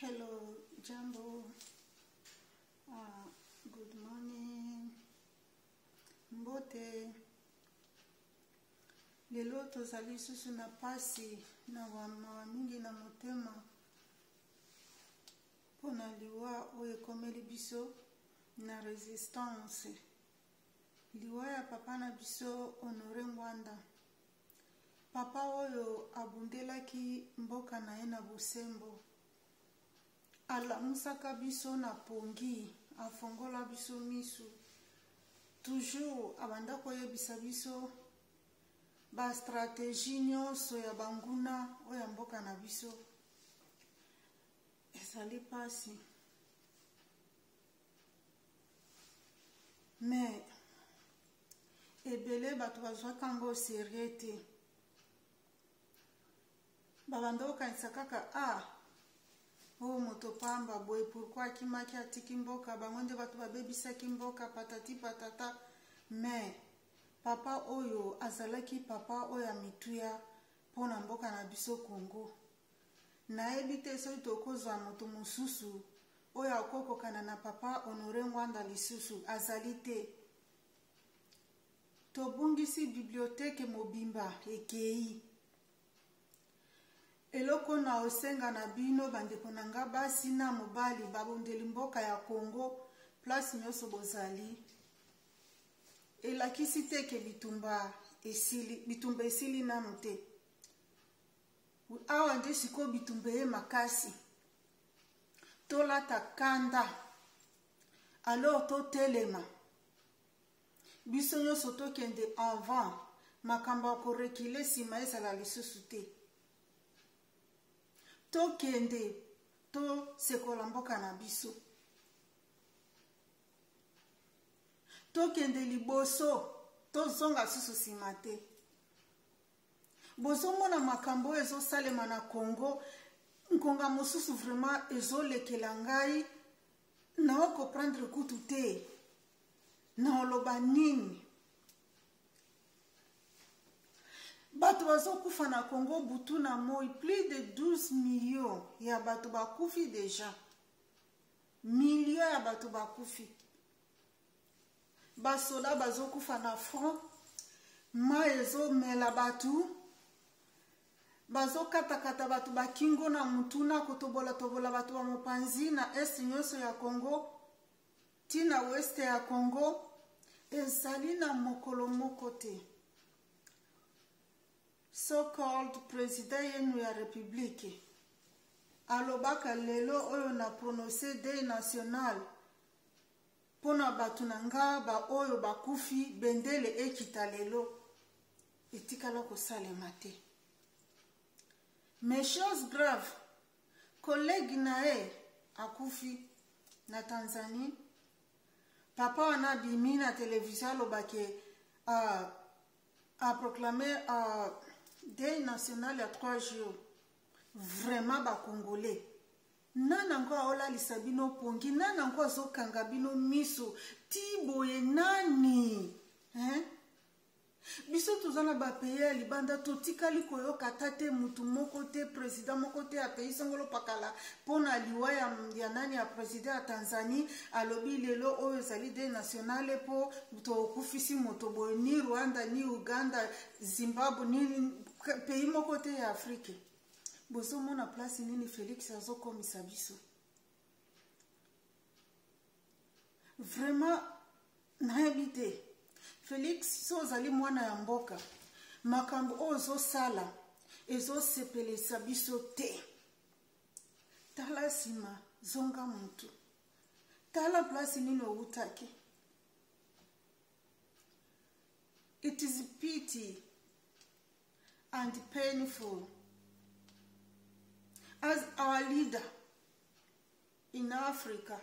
Hello, Jambo. Good morning. Mbote. Lelo tozali susu na pasi na wama mingi na motema. Pona liwa oyo ekomeli biso na resistance. Liwa ya papa na biso Honore Ngwanda. Papa oyo abundelaki mboka na ye na bosembo. Alamusaka biso na pongi, afongola biso misu. Toujours abanda koyebisa biso ba stratégie nyonso ya banguna oya mboka na biso. Ezali pasi. Mais ebele bato bazwaka ngo sérieux te. Babanda kokanisa kaka oh moto pamba boye pourquoi akimaki atiki mboka bango nde bato babebisaki mboka patati patata. Mais papa oyo azalaki papa oyo amituya mpona mboka na biso Congo. Nayebi te soki tokozwa moto mosusu oyo akokokana na papa Honore Ngwanda lisusu azali te. Tobungisi bibliothèque mobimba ekei. Eloko na osenga na bino bandeko na nga basi na mobali babondeli mboka ya Congo place nyonso bozali. Elakisi te ke bitumba esili nanu te. Awa nde siko bitumba ye makasi. Tolata kanda. Alors totelema. Biso nyonso tokende avant makambo akorekile sima ezala lisusu te. Tokende to sekola mboka na biso. Tokende liboso to zonga susu sima te. Bozomona makambo ezosalema na Congo, nkonga mosusu vraiment ezolekela ngai na okomprendre kutu te. Na oloba nini? Bato bazokufa na Congo butu na moi, plus de 12 millions ya bato bakufi deja. Millions ya bato bakufi. Basoda bazokufa na front, ma ezomela batu. Bazokatakata bato bakingo na mutuna kotobola bato ba mopanzi na est nyonso ya Congo, tina west ya Congo, ezali na mokolo moko te. So-called president yenu ya republique alobaka lelo oyo na prononce deuil national pona batu na nga ba oyo bakufi bendele ekita lelo etikala kosalema te. Mais chose grave, collègue nae akufi na Tanzanie. Papa wana bimi na télévision alobake a proclamé deuil national ya 3 jours. Vraiment ba Congolais. Nana ngo aola lisabino pongi, nana ngo azokanga bino miso, tiboye nani? Biso tozana ba pays libanda totikali koyoka tate mutu moko te, président moko te a pays sangolo pakala pona liwa ya nani ya président ya Tanzanie alobi lelo oyo ezali deuil national po to kufisi moto boye ni Rwanda ni Uganda Zimbabwe ni pays moko te ya Afrique. Bozo mona place nini Félix azokomisa biso. Vraiment nayebi te. Félix so zali mwana ya mboka. Makambo ozo sala ezo sepelesa biso te. Tala sima zonga muntu. Tala place nini outaki. It is pity and painful as our leader in Africa,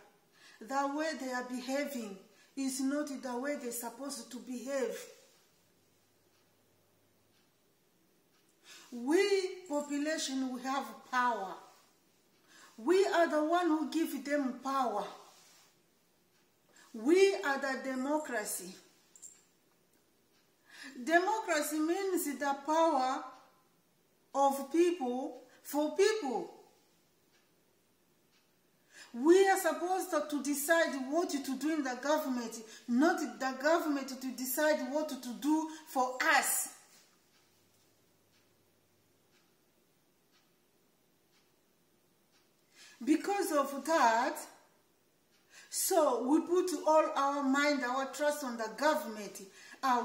the way they are behaving is not the way they're supposed to behave. We, population, we have power. We are the one who give them power. We are the democracy. Democracy means the power of people for people. We are supposed to decide what to do in the government, not the government to decide what to do for us. Because of that, so we put all our mind, our trust on the government,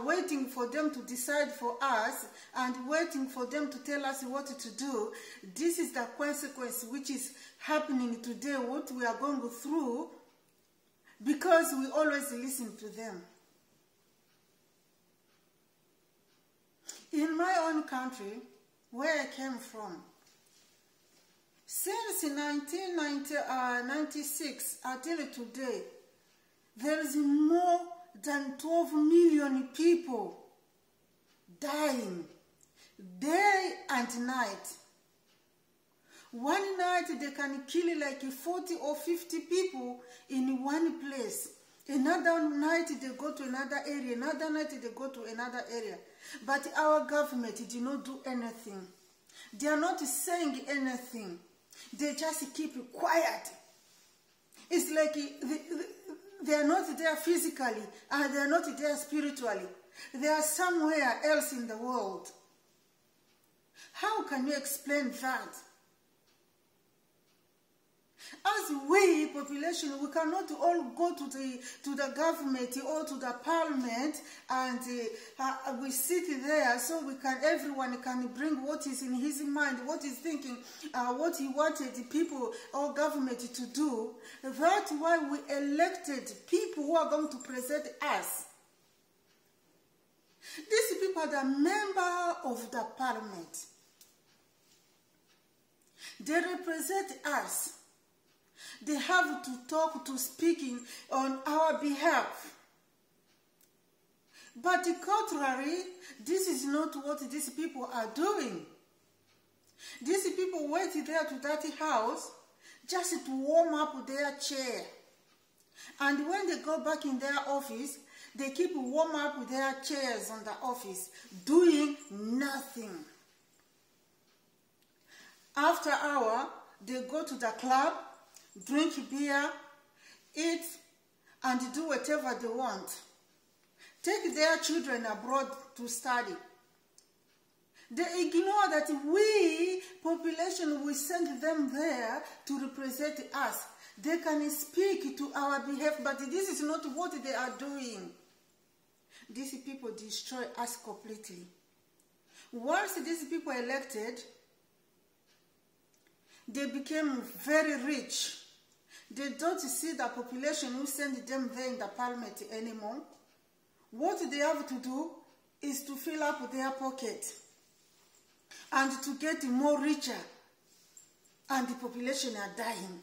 waiting for them to decide for us and waiting for them to tell us what to do. This is the consequence which is happening today, what we are going through, because we always listen to them. In my own country, where I came from, since 1996 until today, there is more than 12 million people dying day and night. One night they can kill like 40 or 50 people in one place. Another night they go to another area. Another night they go to another area. But our government did not do anything. They are not saying anything. They just keep quiet. It's like they are not there physically and they are not there spiritually. They are somewhere else in the world. How can you explain that? As we, population, we cannot all go to the government or to the parliament and we sit there so everyone can bring what is in his mind, what he's thinking, what he wanted the people or government to do. That's why we elected people who are going to present us. These people are the member of the parliament. They represent us. They have to talk, to speaking on our behalf. But contrary, this is not what these people are doing. These people wait there to that house just to warm up their chair. And when they go back in their office, they keep warm up their chairs on the office, doing nothing. After hour, they go to the club, drink beer, eat, and do whatever they want. Take their children abroad to study. They ignore that we, population, we send them there to represent us. They can speak to our behalf, but this is not what they are doing. These people destroy us completely. Once these people are elected, they became very rich. They don't see the population who send them there in the parliament anymore. What they have to do is to fill up their pocket and to get more richer. And the population are dying.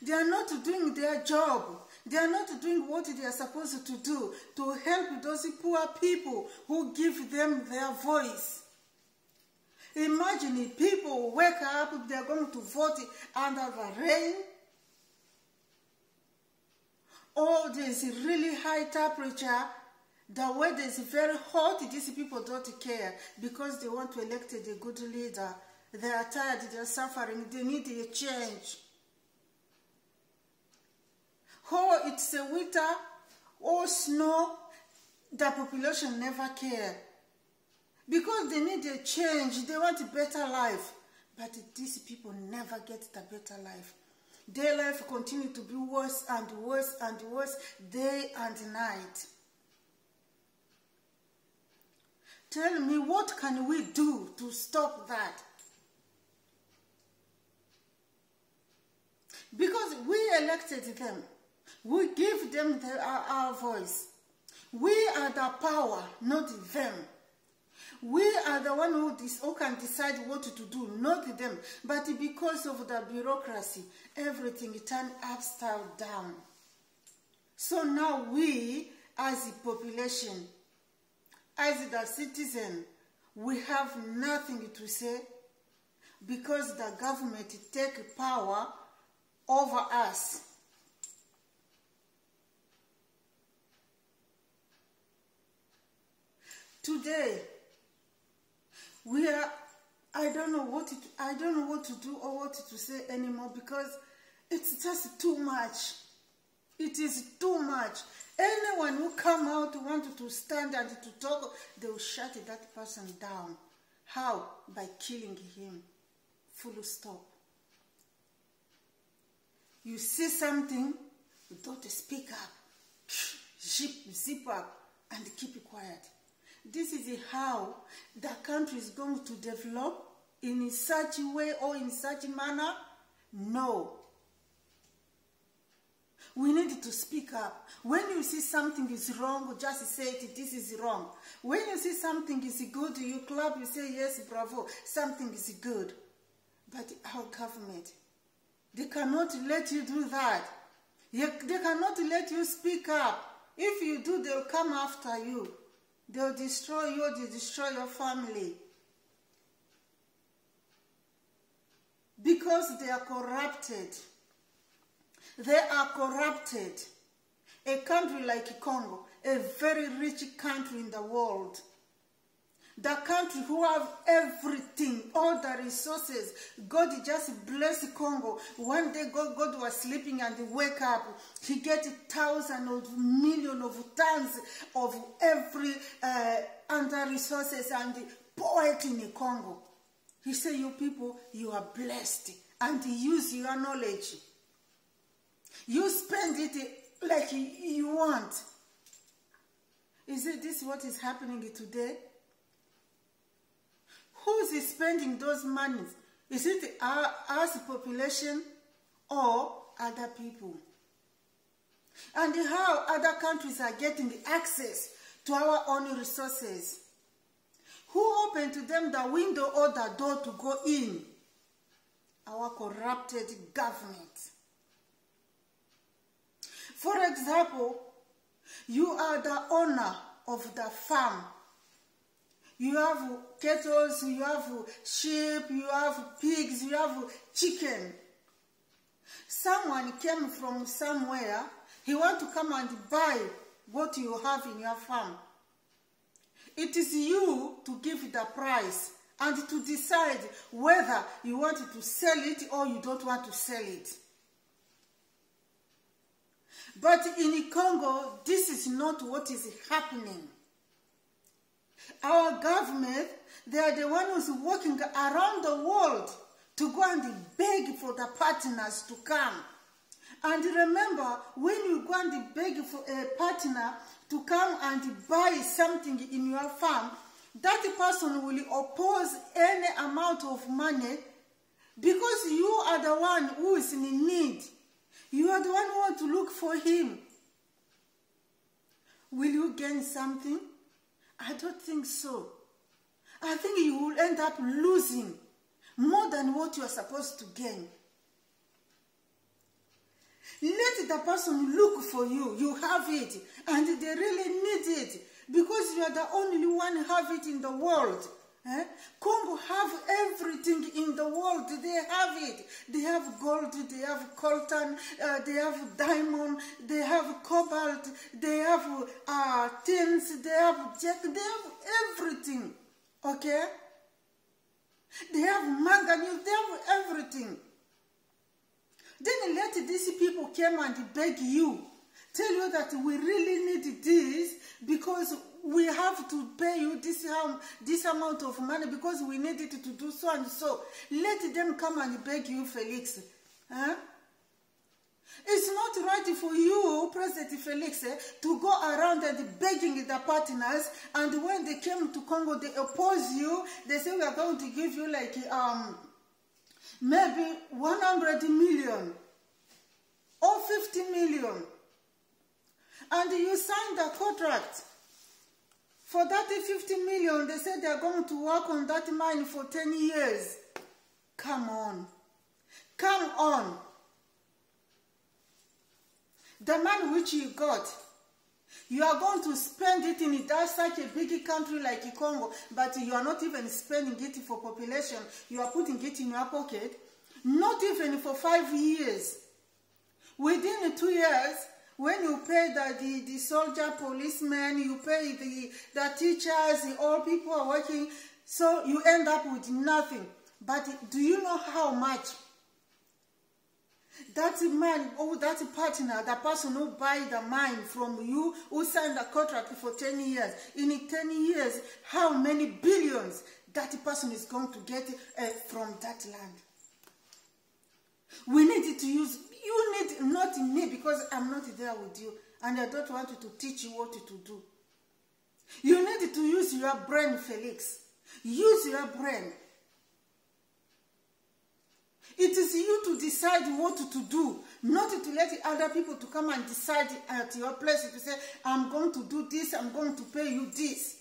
They are not doing their job. They are not doing what they are supposed to do to help those poor people who give them their voice. Imagine people wake up, they are going to vote under the rain. Or there is really high temperature. The weather is very hot. These people don't care because they want to elect a good leader. They are tired, they are suffering, they need a change. Or it's a winter or snow, the population never care. Because they need a change, they want a better life. But these people never get the better life. Their life continues to be worse and worse and worse, day and night. Tell me, what can we do to stop that? Because we elected them. We give them our voice. We are the power, not them. We are the one who can decide what to do, not them. But because of the bureaucracy, everything turned upside down. So now we, as a population, as the citizen, we have nothing to say because the government take power over us. Today, I don't know what to do or what to say anymore because It's just too much. It is too much. Anyone who come out want to stand and to talk, they will shut that person down. How? By killing him. Full stop. You see something, don't speak up. Zip up and keep it quiet. This is how the country is going to develop in such a way or in such a manner. No. We need to speak up. When you see something is wrong, just say it, this is wrong. When you see something is good, you clap, you say, yes, bravo, something is good. But our government, they cannot let you do that. They cannot let you speak up. If you do, they'll come after you. They'll destroy you, they'll destroy your family. Because they are corrupted. They are corrupted. A country like Congo, a very rich country in the world. The country who have everything, all the resources. God just bless Congo. One day God was sleeping and he wake up. He get thousands of millions of tons of every under resources and pour it in Congo. He said, you people, you are blessed. And use your knowledge. You spend it like you want. Is it this what is happening today? Who's spending those monies? Is it us population or other people? And how other countries are getting the access to our own resources? Who opened to them the window or the door to go in? Our corrupted government. For example, you are the owner of the farm. You have cattle, you have sheep, you have pigs, you have chicken. Someone came from somewhere, he wants to come and buy what you have in your farm. It is you to give the price and to decide whether you want to sell it or you don't want to sell it. But in Congo, this is not what is happening. Our government, they are the ones who's working around the world to go and beg for the partners to come. And remember, when you go and beg for a partner to come and buy something in your farm, that person will oppose any amount of money because you are the one who is in need. You are the one who wants to look for him. Will you gain something? I don't think so. I think you will end up losing more than what you are supposed to gain. Let the person look for you. You have it. And they really need it. Because you are the only one who have it in the world. Congo have everything in the world. They have it. They have gold, they have coltan, they have diamond, they have cobalt, they have tins, they have jet, they have everything. Okay? They have manganese, they have everything. Then let these people come and beg you, tell you that we really need this because we have to pay you this amount of money because we need it to do so and so. Let them come and beg you, Felix. Huh? It's not right for you, President Felix, to go around and begging the partners, and when they came to Congo, they oppose you. They say, we are going to give you like maybe 100 million or 50 million. And you sign the contract. For that 50 million, they said they are going to work on that mine for 10 years. Come on. Come on. The money which you got, you are going to spend it in such a big country like Congo, but you are not even spending it for population. You are putting it in your pocket. Not even for 5 years. Within 2 years, when you pay the soldier, policemen, you pay the teachers, all people are working, so you end up with nothing. But do you know how much? That man or that partner, the person who buy the mine from you, who signed a contract for 10 years, in 10 years, how many billions that person is going to get from that land? We need to use, you need, not me, because I'm not there with you, and I don't want to teach you what to do. You need to use your brain, Felix. Use your brain. It is you to decide what to do, not to let other people to come and decide at your place to say, I'm going to do this, I'm going to pay you this.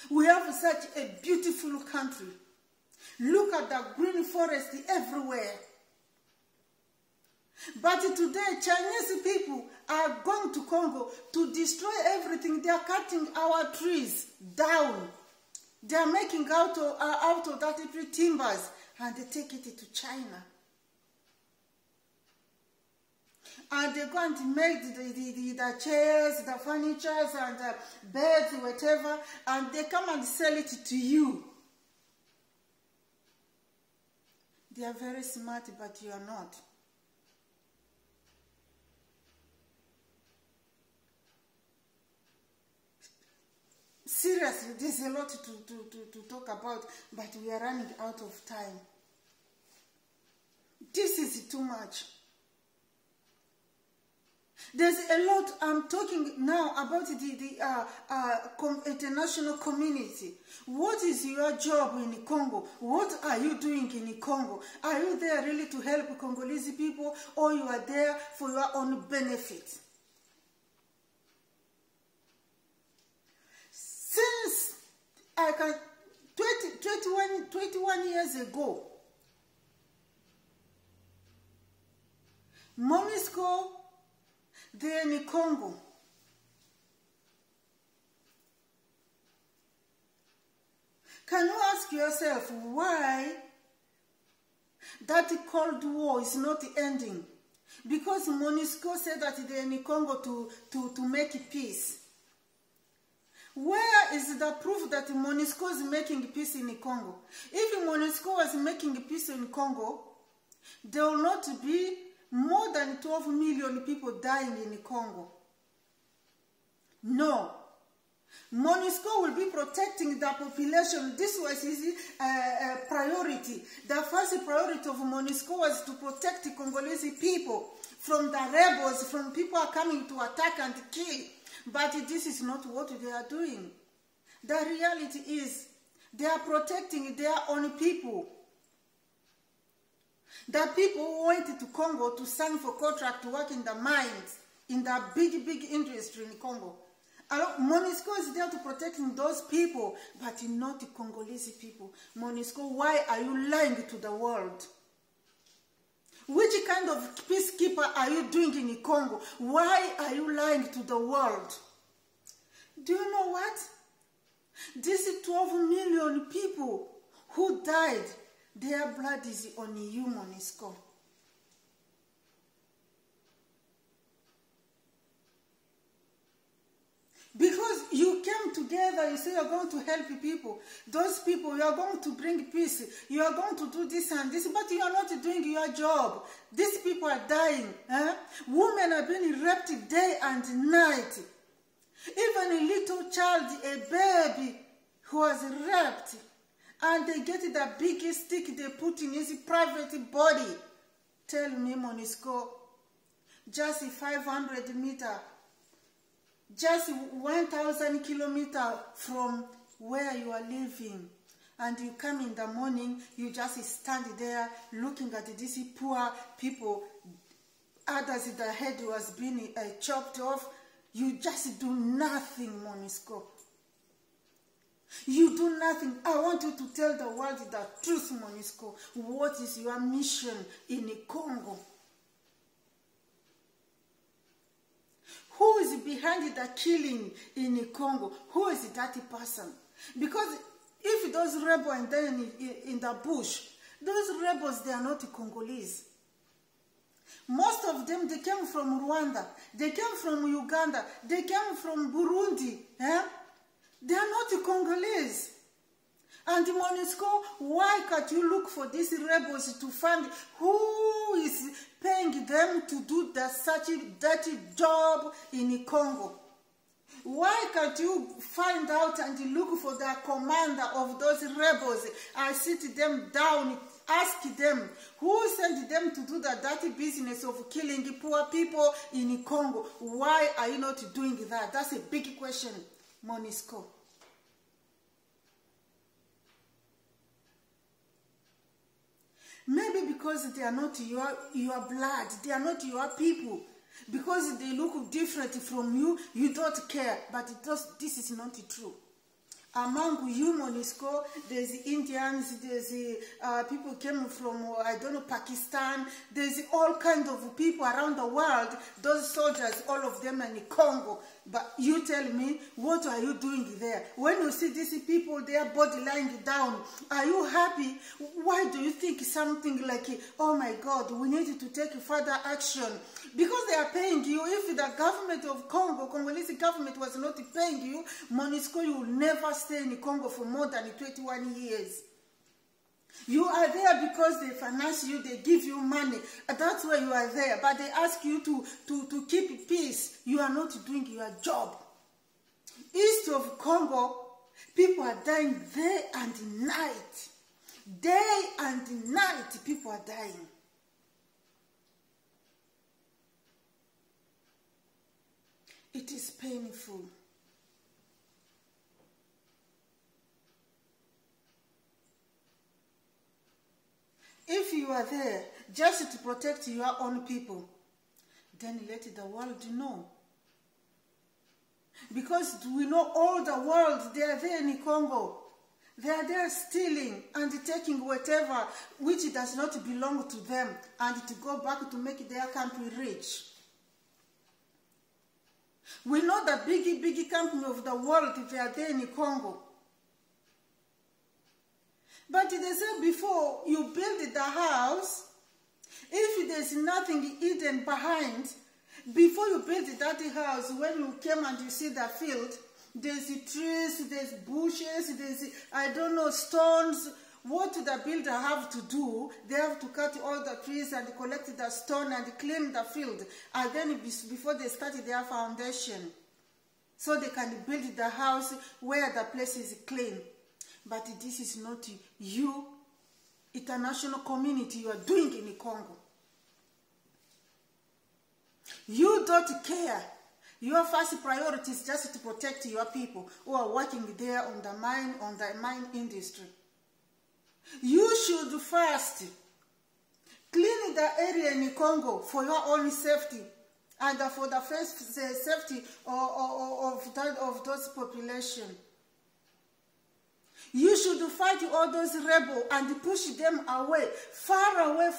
We have such a beautiful country. Look at the green forest everywhere. But today, Chinese people are going to Congo to destroy everything. They are cutting our trees down. They are making out of that timbers, and they take it to China. And they're going to make the chairs, the furniture, and the beds, whatever, and they come and sell it to you. They are very smart, but you are not. Seriously, there's a lot to talk about, but we are running out of time. This is too much. There's a lot. I'm talking now about the international community. What is your job in Congo? What are you doing in Congo? Are you there really to help Congolese people, or you are there for your own benefit? Since 21 years ago, MONUSCO, they're in Congo. Can you ask yourself why that Cold War is not ending? Because MONUSCO said that they're in Congo to make peace. Where is the proof that MONUSCO is making peace in Congo? If MONUSCO was making peace in Congo, there will not be more than 12 million people dying in Congo. No. MONUSCO will be protecting the population. This was his priority. The first priority of MONUSCO was to protect the Congolese people from the rebels, from people are coming to attack and kill. But this is not what they are doing. The reality is they are protecting their own people. The people who went to Congo to sign for contract to work in the mines, in the big industry in Congo. MONUSCO is there to protect those people, but not the Congolese people. MONUSCO, why are you lying to the world? Which kind of peacekeeper are you doing in Congo? Why are you lying to the world? Do you know what? These 12 million people who died, their blood is on you, MONUSCO. Because you came together, you say you're going to help people. Those people, you are going to bring peace. You are going to do this and this, but you are not doing your job. These people are dying. Women are being raped day and night. Even a little child, a baby who was raped, and they get the biggest stick they put in his private body. Tell me, MONUSCO, just 500 meters, just 1,000 kilometers from where you are living, and you come in the morning, you just stand there looking at these poor people, others the head was being chopped off. You just do nothing, MONUSCO. You do nothing. I want you to tell the world the truth, MONUSCO. What is your mission in Congo? Who is behind the killing in Congo? Who is that person? Because if those rebels are then in the bush, those rebels, they are not Congolese. Most of them, they came from Rwanda. They came from Uganda. They came from Burundi. They are not Congolese. And MONUSCO, why can't you look for these rebels to find who is paying them to do such a dirty job in Congo? Why can't you find out and look for the commander of those rebels and sit them down, ask them who sent them to do the dirty business of killing poor people in Congo? Why are you not doing that? That's a big question, MONUSCO. Maybe because they are not your blood, they are not your people. Because they look different from you, you don't care. But this is not true. Among you, MONUSCO, there's Indians, there's people came from, I don't know, Pakistan. There's all kinds of people around the world. Those soldiers, all of them are in Congo. But you tell me, what are you doing there? When you see these people, their body lying down, are you happy? Why do you think something like, oh my God, we need to take further action? Because they are paying you. If the government of Congo, Congolese government was not paying you, MONUSCO, you will never stay in Congo for more than 21 years. You are there because they finance you, they give you money. That's why you are there. But they ask you to keep peace. You are not doing your job. East of Congo, people are dying day and night. Day and night, people are dying. It is painful. If you are there just to protect your own people, then let the world know. Because we know all the world, they are there in Congo. They are there stealing and taking whatever which does not belong to them and to go back to make their country rich. We know the big company of the world, they are there in Congo. But they say before you build the house, if there's nothing hidden behind, before you build that house, when you came and you see the field, there's trees, there's bushes, there's, I don't know, stones. What the builder have to do, they have to cut all the trees and collect the stone and clean the field. And then before they start their foundation, so they can build the house where the place is clean. But this is not you, international community, you are doing in Congo. You don't care. Your first priority is just to protect your people who are working there on the mine industry. You should first clean the area in Congo for your own safety and for the first safety of those population. You should fight all those rebels and push them away, far away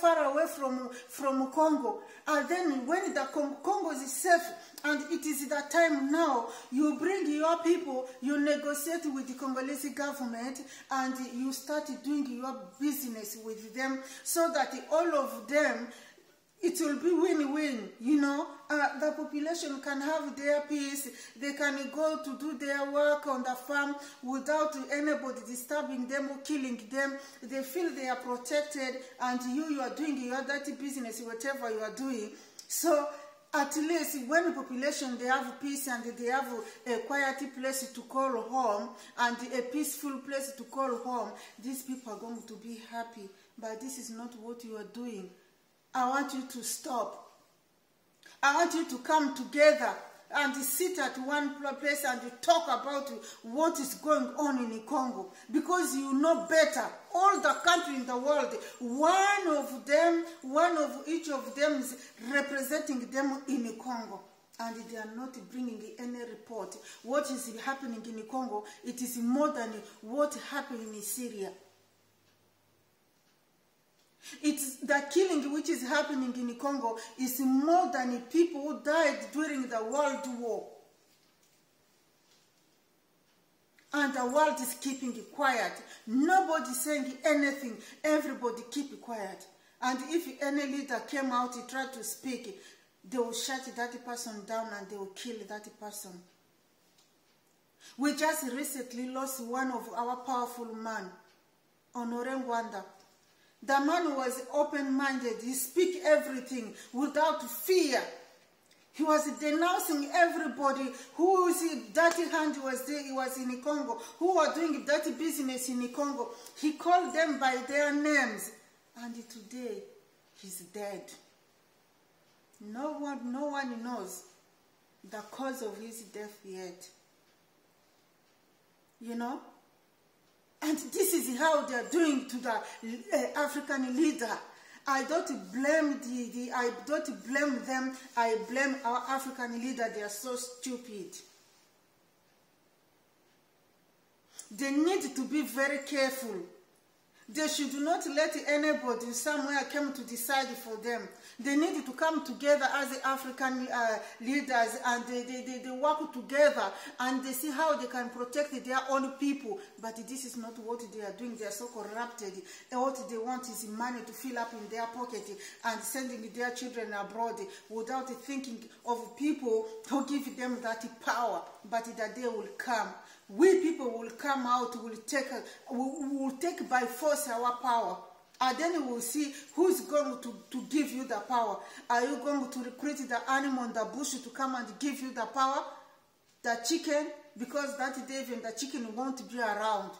from Congo. And then when the Congo is safe, and it is the time now, you bring your people, you negotiate with the Congolese government, and you start doing your business with them, so that all of them, it will be win-win, you know. The population can have their peace. They can go to do their work on the farm without anybody disturbing them or killing them. They feel they are protected, and you are doing your dirty business, whatever you are doing. So at least when the population, they have peace and they have a quiet place to call home and a peaceful place to call home, these people are going to be happy. But this is not what you are doing. I want you to stop. I want you to come together and sit at one place and talk about what is going on in Congo. Because you know better. All the countries in the world, one of each of them is representing them in Congo. And they are not bringing any report. What is happening in Congo, it is more than what happened in Syria. It's the killing which is happening in Congo is more than people who died during the World War. And the world is keeping quiet. Nobody saying anything. Everybody keep quiet. And if any leader came out and tried to speak, they will shut that person down and they will kill that person. We just recently lost one of our powerful men, Honore Ngwanda. The man was open-minded. He spoke everything without fear. He was denouncing everybody whose dirty hand was there. He was in Congo, who were doing dirty business in Congo. He called them by their names. And today, he's dead. No one knows the cause of his death yet. You know? And this is how they are doing to the African leader. I don't blame I don't blame them. I blame our African leader. They are so stupid. They need to be very careful. They should not let anybody somewhere come to decide for them. They need to come together as African leaders, and they work together and they see how they can protect their own people. But this is not what they are doing. They are so corrupted. And what they want is money to fill up in their pocket and sending their children abroad without thinking of people who give them that power. But that day will come. We people will come out, will take by force our power. And then we will see who's going to give you the power. Are you going to recruit the animal in the bush to come and give you the power? The chicken? Because that day even the chicken won't be around.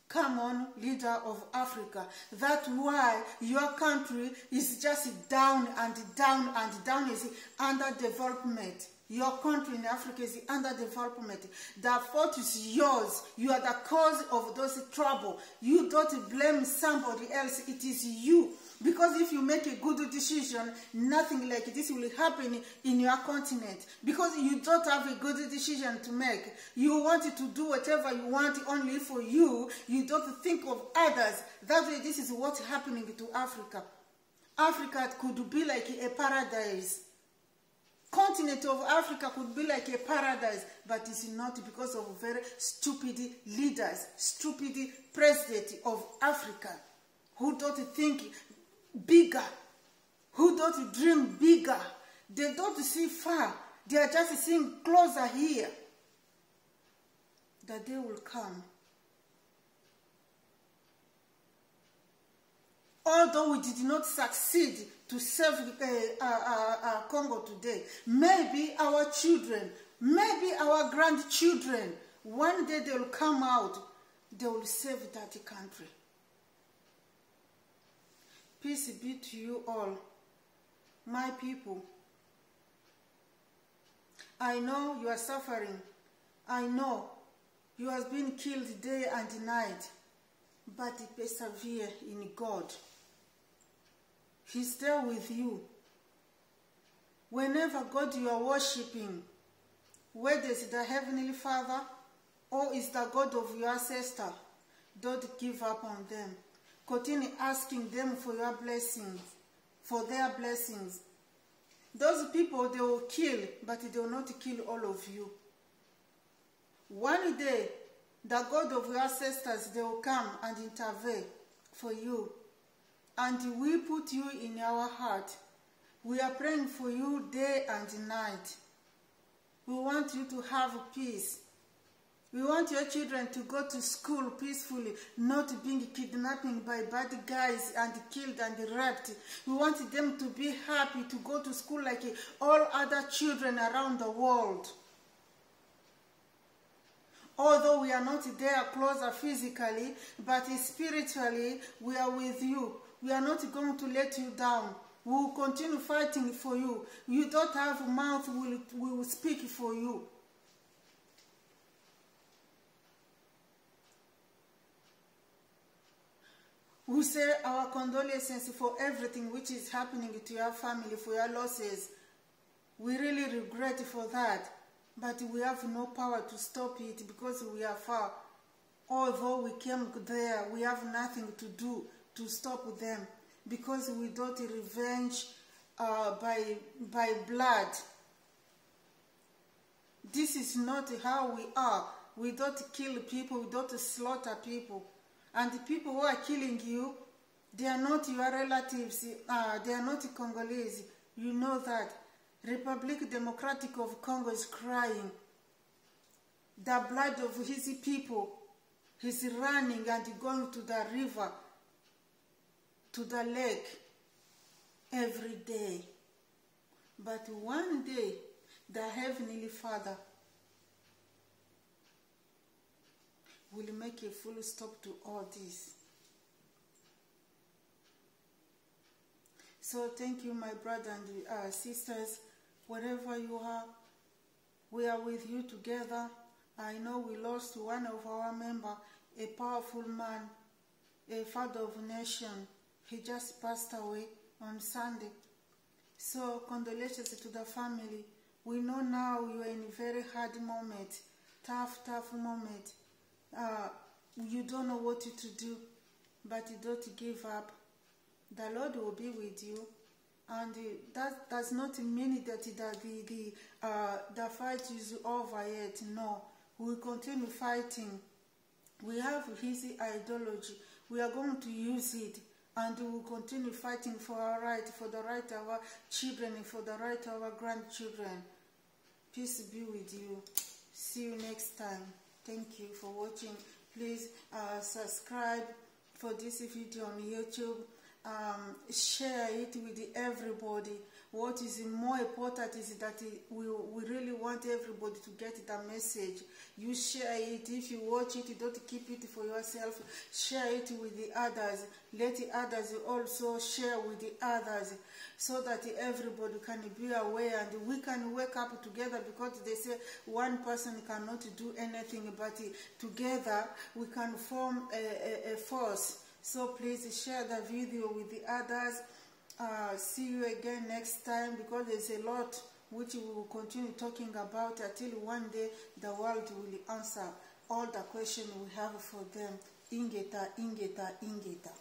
Come on, leader of Africa. That's why your country is just down and down and down, is underdevelopment. Your country in Africa is underdevelopment. The fault is yours. You are the cause of those trouble. You don't blame somebody else. It is you. Because if you make a good decision, nothing like this will happen in your continent. Because you don't have a good decision to make. You want to do whatever you want only for you. You don't think of others. That way, this is what's happening to Africa. Africa could be like a paradise. Continent of Africa could be like a paradise, but it's not, because of very stupid leaders, stupid president of Africa, who don't think bigger, who don't dream bigger. They don't see far. They are just seeing closer here. The day will come. Although we did not succeed to save Congo today, maybe our children, maybe our grandchildren, one day they will come out, they will save that country. Peace be to you all, my people. I know you are suffering. I know you have been killed day and night, but persevere in God. He's there with you. Whenever God you are worshipping, whether it's the Heavenly Father or is the God of your ancestor, don't give up on them. Continue asking them for your blessings, for their blessings. Those people, they will kill, but they will not kill all of you. One day, the God of your ancestors, they will come and intervene for you. And we put you in our heart. We are praying for you day and night. We want you to have peace. We want your children to go to school peacefully, not being kidnapped by bad guys and killed and raped. We want them to be happy to go to school like all other children around the world. Although we are not there closer physically, but spiritually, we are with you. We are not going to let you down. We will continue fighting for you. You don't have a mouth, we will speak for you. We say our condolences for everything which is happening to your family, for your losses. We really regret for that. But we have no power to stop it because we are far. Although we came there, we have nothing to do to stop them, because we don't revenge by blood. This is not how we are. We don't kill people, we don't slaughter people. And the people who are killing you, they are not your relatives, they are not Congolese. You know that. Republic Democratic of Congo is crying. The blood of his people is running and going to the river, to the lake, every day. But one day, the Heavenly Father will make a full stop to all this. So thank you, my brother and sisters, wherever you are, we are with you together. I know we lost one of our members, a powerful man, a father of a nation. He just passed away on Sunday. So condolences to the family. We know now you are in a very hard moment, tough moment. You don't know what to do, but don't give up. The Lord will be with you. And that does not mean that the fight is over yet. No, we will continue fighting. We have his ideology. We are going to use it, and we will continue fighting for our right, for the right of our children, and for the right of our grandchildren. Peace be with you. See you next time. Thank you for watching. Please subscribe for this video on YouTube. Share it with everybody. What is more important is that we really want everybody to get the message. You share it. If you watch it, don't keep it for yourself. Share it with the others. Let the others also share with the others, so that everybody can be aware and we can wake up together, because they say one person cannot do anything, but together we can form a force. So please share the video with the others. See you again next time, because there's a lot which we will continue talking about until one day the world will answer all the questions we have for them. Ingeta, Ingeta, Ingeta.